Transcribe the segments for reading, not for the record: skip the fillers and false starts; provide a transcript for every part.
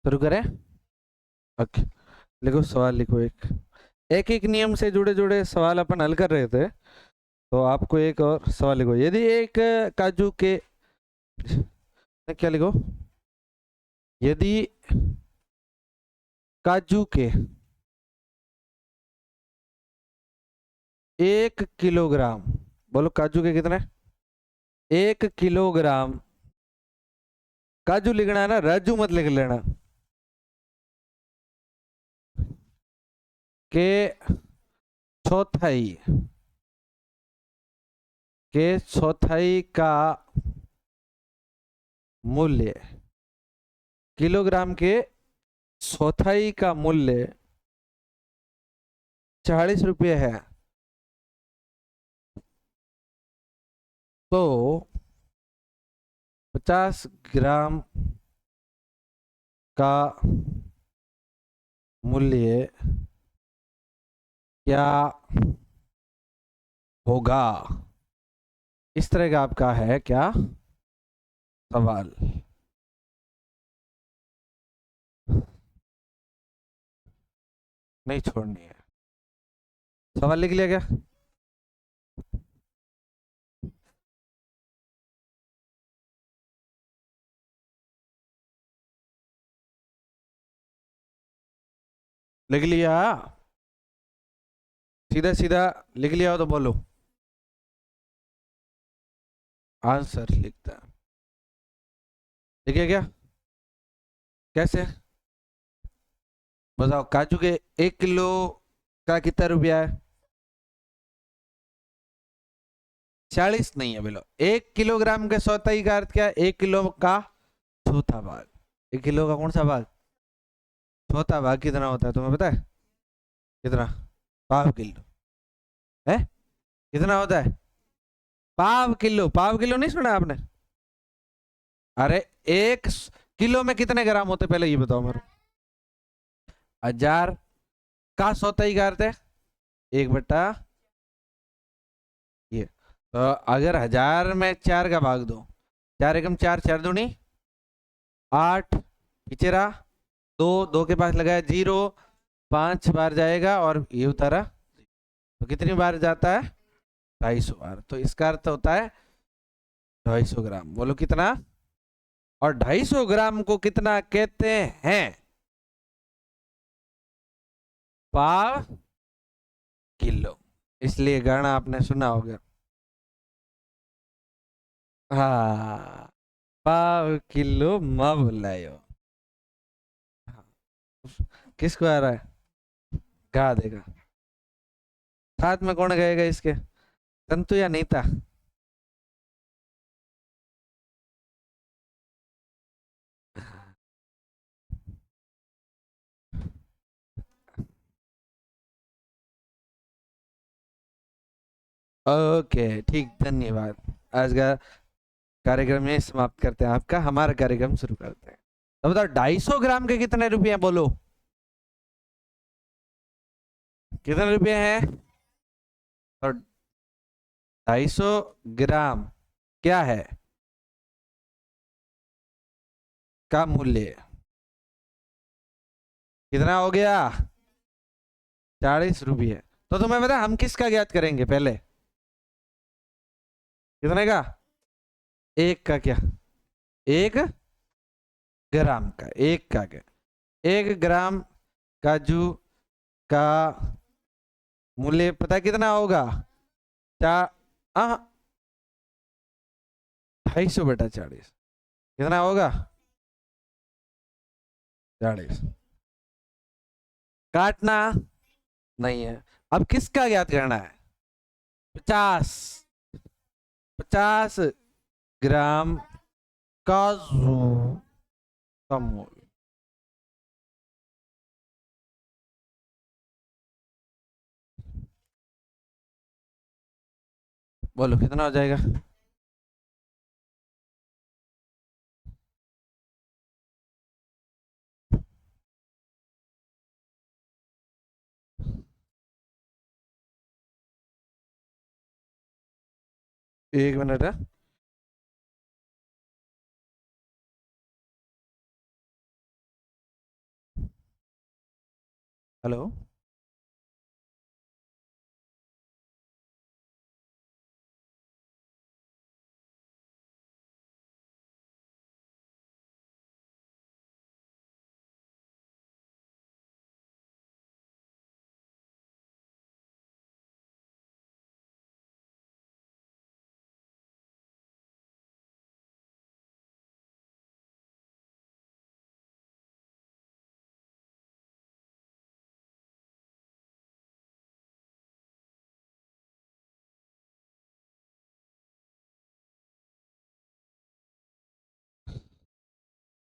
शुरू करें? ओके, लिखो सवाल, लिखो। एक एक एक नियम से जुड़े जुड़े सवाल अपन हल कर रहे थे, तो आपको एक और सवाल लिखो। यदि एक काजू के, क्या लिखो? यदि काजू के 1 किलोग्राम, बोलो काजू के कितने? 1 किलोग्राम काजू लिखना है ना, राजू मत लिख लेना। के चौथाई का मूल्य, किलोग्राम के चौथाई का मूल्य 40 रुपये है, तो 50 ग्राम का मूल्य क्या होगा? इस तरह का आपका है क्या सवाल? नहीं छोड़नी है। सवाल लिख लिया क्या? लिख लिया? सीधा सीधा लिख लिया हो तो बोलो, आंसर लिखता। लिखे क्या? कैसे? बताओ, काजू के 1 किलो का कितना रुपया है? 40 नहीं है, बोलो। 1 किलोग्राम के चौथाई का अर्थ क्या है? 1 किलो का चौथा भाग। 1 किलो का कौन सा भाग? चौथा भाग कितना होता है तुम्हें पता है? कितना? पाव किलो है? कितना होता है? पाव किलो। पाव किलो नहीं सुना आपने? अरे 1 किलो में कितने ग्राम होते पहले ये बताओ मेरे। 1000 का चौथाई का अर्थ है 1/, ये। तो अगर 1000 में 4 का भाग दो, 4 एकम 4, 4 दूनी 8, पीछे रहा 2, 2 के पास लगाया 0, 5 बार जाएगा और ये उतारा, तो कितनी बार जाता है? 250 बार। तो इसका अर्थ होता है 250 ग्राम। बोलो कितना? और 250 ग्राम को कितना कहते हैं? पाव किलो। इसलिए गाना आपने सुना होगा, हाँ, पाव किलो माँ बुलायो। हाँ, किसको आ रहा है? गा देगा। साथ में कौन गाएगा इसके? संतु या नीता? ओके ठीक, धन्यवाद। आज का कार्यक्रम में समाप्त करते हैं आपका, हमारा कार्यक्रम शुरू करते हैं। तो बताओ 250 ग्राम के कितने रुपए बोलो? कितने रुपए हैं? और 250 ग्राम क्या है का मूल्य? कितना हो गया? 40 रुपये। तो तुम्हें पता हम किसका ज्ञात करेंगे पहले? कितने का? एक का क्या? 1 ग्राम का। एक का क्या? 1 ग्राम काजू का मूल्य पता कितना होगा? चार, 250/40 कितना होगा? 40। काटना नहीं है। अब किसका ज्ञात करना है? 50। 50 ग्राम काजू का मूल्य। बोलो कितना हो जाएगा? एक मिनट है। हेलो,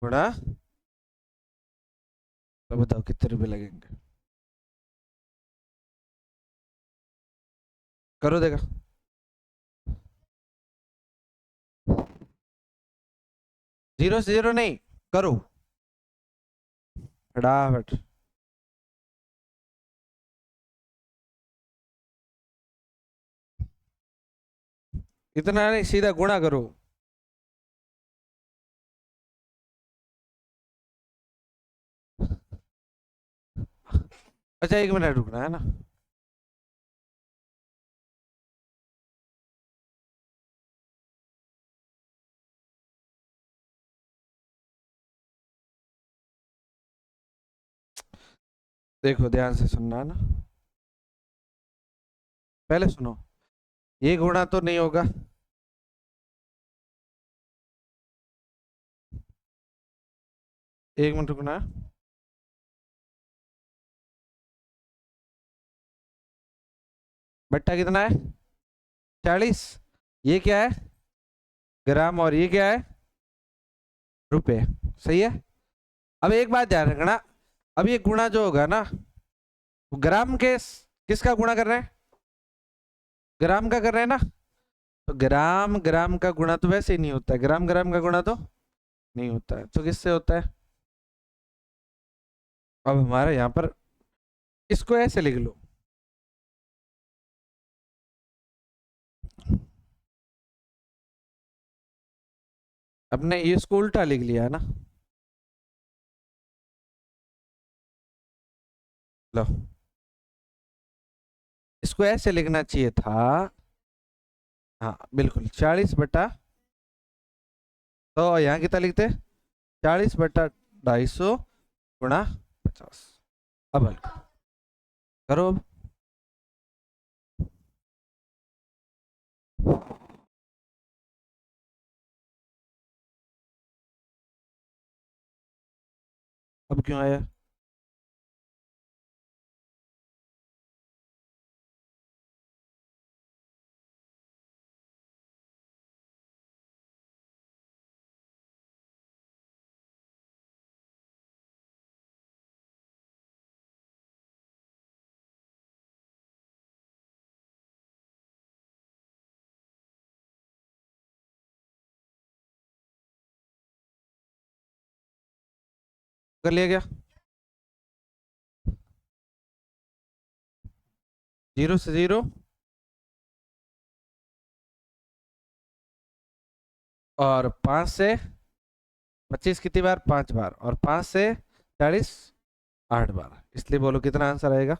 गुणा, तो बताओ कितने रुपए लगेंगे? करो देखा। जीरो से जीरो नहीं, करो फटाफट। इतना नहीं, सीधा गुणा करो। अच्छा, 1 मिनट रुकना है ना। देखो ध्यान से सुनना है ना, पहले सुनो। ये गुणा तो नहीं होगा, एक मिनट रुकना है। बट्टा कितना है? 40। ये क्या है? ग्राम। और ये क्या है? रुपए। सही है। अब एक बात ध्यान रखना, अब ये गुणा जो होगा ना, वो ग्राम के किसका गुणा कर रहे हैं? ग्राम का कर रहे हैं ना। तो ग्राम ग्राम का गुणा तो वैसे ही नहीं होता है, ग्राम ग्राम का गुणा तो नहीं होता है, तो किससे होता है? अब हमारे यहाँ पर इसको ऐसे लिख लो, अपने ये इसको उल्टा लिख लिया है ना। लो, इसको ऐसे लिखना चाहिए था। हाँ बिल्कुल, 40 बटा, तो यहाँ कितना लिखते? 40/250 गुणा 50। अब हल करो अब। अब क्यों आया? कर लिया क्या? जीरो से जीरो, और 5 से 25 कितनी बार? 5 बार। और 5 से 40 8 बार, इसलिए बोलो कितना आंसर आएगा?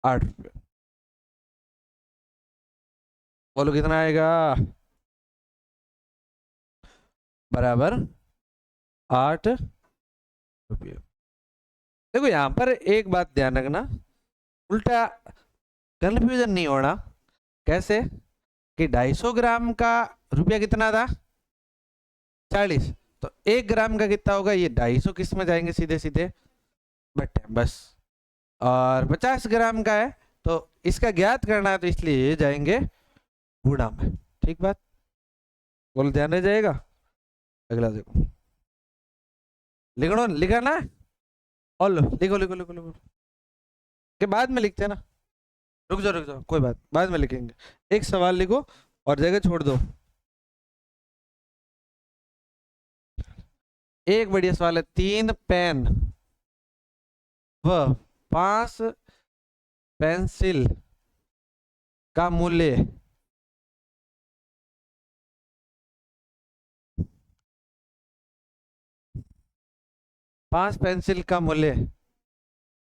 8 रुपये। बोलो कितना आएगा? बराबर 8 रुपये। देखो यहाँ पर एक बात ध्यान रखना, उल्टा कंफ्यूजन नहीं होना। कैसे? कि 250 ग्राम का रुपया कितना था? 40। तो 1 ग्राम का कितना होगा? ये 250 किस में जाएंगे? सीधे सीधे बट्टे, बस। और 50 ग्राम का है, तो इसका ज्ञात करना है, तो इसलिए ये जाएंगे गुणा में। ठीक बात? बोलो ध्यान रह जाएगा। अगला देखो, लिखो लिखा ना। और लो, लिखो लिखो लिखो लिखो, के बाद में लिखते हैं ना। रुक जाओ, कोई बात, बाद में लिखेंगे। एक सवाल लिखो और जगह छोड़ दो। एक बढ़िया सवाल है, 3 पेन व 5 पेंसिल का मूल्य 5 पेंसिल का मूल्य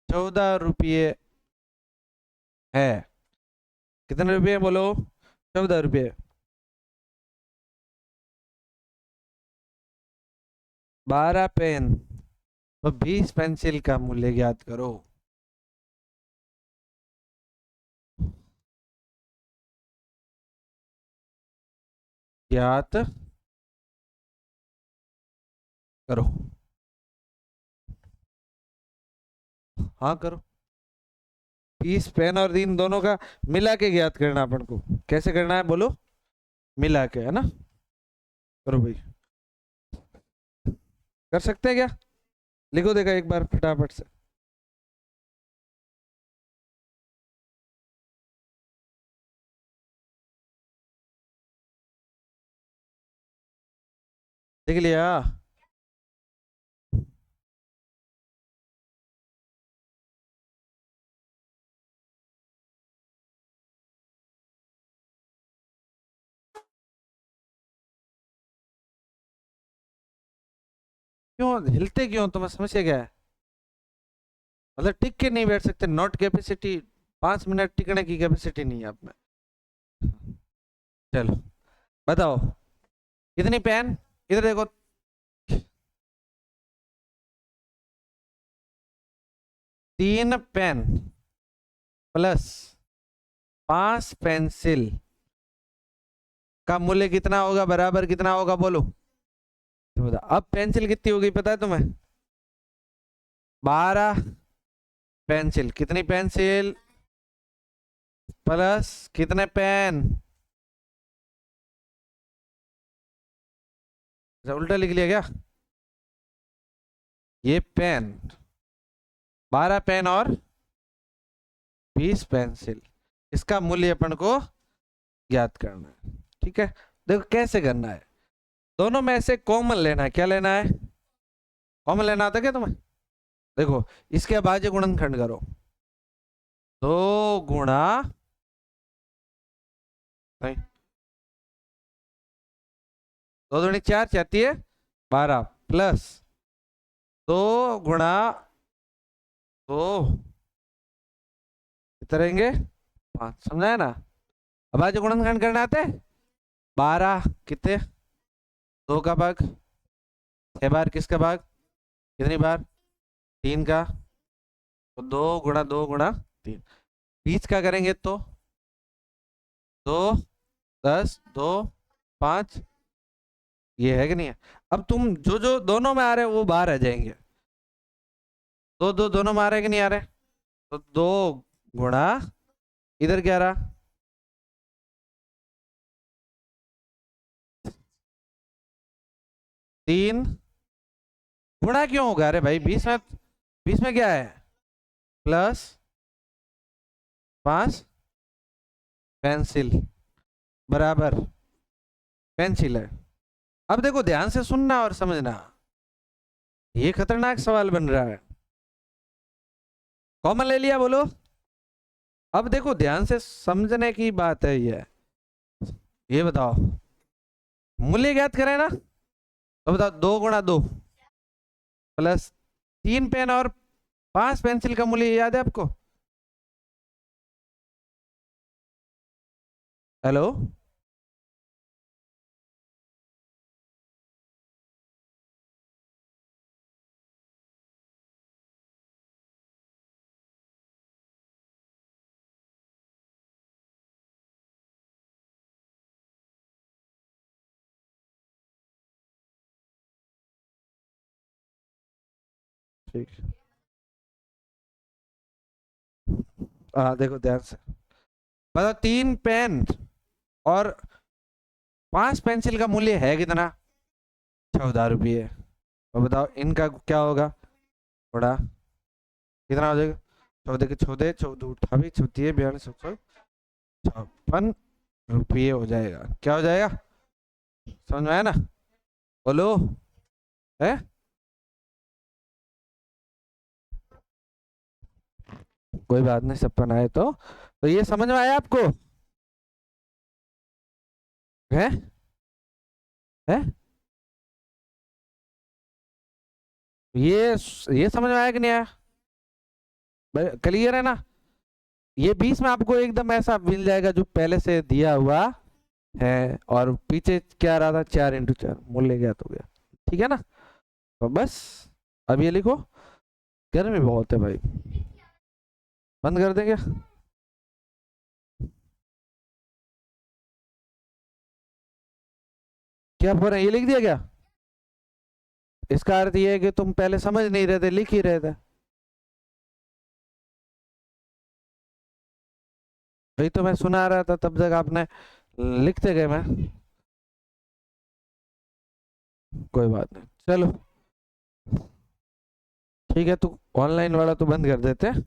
14 रुपये है। कितने रुपये बोलो? 14 रुपये। 12 पेन तो 20 पेंसिल का मूल्य ज्ञात करो। ज्ञात करो। हाँ करो। 20 पेन और दिन दोनों का मिला के ज्ञात करना अपन को। कैसे करना है बोलो? मिला के, है ना? करो भाई। कर सकते हैं क्या? लिखो देखा एक बार फटाफट से। देख लिया? क्यों हिलते क्यों? तुम्हें समस्या क्या है? मतलब टिक के नहीं बैठ सकते? नॉट कैपेसिटी, 5 मिनट टिकने की कैपेसिटी नहीं है आप में। चलो बताओ कितनी पेन? इधर देखो। 3 पेन प्लस 5 पेंसिल का मूल्य कितना होगा? बराबर कितना होगा बोलो? तो बता, अब पेंसिल कितनी होगी पता है तुम्हें? 12 पेंसिल। कितनी पेंसिल प्लस कितने पेन? अच्छा, उल्टा लिख लिया क्या? ये पेन, 12 पेन और 20 पेंसिल, इसका मूल्य अपन को ज्ञात करना है। ठीक है, देखो कैसे करना है। दोनों में से कॉमन लेना है। क्या लेना है? कॉमन लेना आता है क्या तुम्हें? देखो इसके अभाज्य गुणनखंड करो। 2 गुणा नहीं, 2 दूनी 4, 4 × 12 प्लस 2 × 2 कितने रहेंगे? 5। समझा है ना? अभाज्य गुणनखंड करना आते? 12 कितने? 2 का भाग 6 बार, किसका भाग? कितनी बार? 3 का। तो 2 × 2 × 3। 20 का करेंगे तो 2 10 2 5, ये है कि नहीं है? अब तुम जो जो दोनों में आ रहे हो वो बाहर आ जाएंगे। दो दो दोनों में आ रहे कि नहीं आ रहे? तो 2 गुणा, इधर क्या रहा? 3 गुणा क्यों होगा? अरे भाई 20 में क्या है? प्लस 5 पेंसिल बराबर पेंसिल है। अब देखो ध्यान से सुनना और समझना, ये खतरनाक सवाल बन रहा है। कॉमन ले लिया बोलो? अब देखो ध्यान से समझने की बात है ये बताओ मूल्य ज्ञात करें ना? तो बताओ 2 × 2 प्लस 3 पेन और 5 पेंसिल का मूल्य याद है आपको? हेलो? ठीक। हाँ देखो ध्यान से बताओ, 3 पेन और 5 पेंसिल का मूल्य है कितना? 14 रुपये। और बताओ इनका क्या होगा? थोड़ा कितना हो जाएगा? 14 के 14, 14 42 56 हो जाएगा। क्या हो जाएगा? समझ में आया ना? बोलो। है? कोई बात नहीं, सपन आए तो ये समझ में आया आपको? है? है? ये समझ में आया कि नहीं आया? क्लियर है ना? ये 20 में आपको एकदम ऐसा मिल जाएगा जो पहले से दिया हुआ है, और पीछे क्या रहा था, 4 × 4 मूल्य ज्ञात हो गया। ठीक है ना? तो बस अब ये लिखो, गर्मी बहुत है भाई, बंद कर देंगे। क्या पर ये लिख दिया क्या? इसका अर्थ ये है कि तुम पहले समझ नहीं रहे थे, लिख ही रहे थे। वही तो मैं सुना रहा था, तब तक आपने लिखते गए। मैं कोई बात नहीं, चलो ठीक है, तू ऑनलाइन वाला तो बंद कर देते हैं।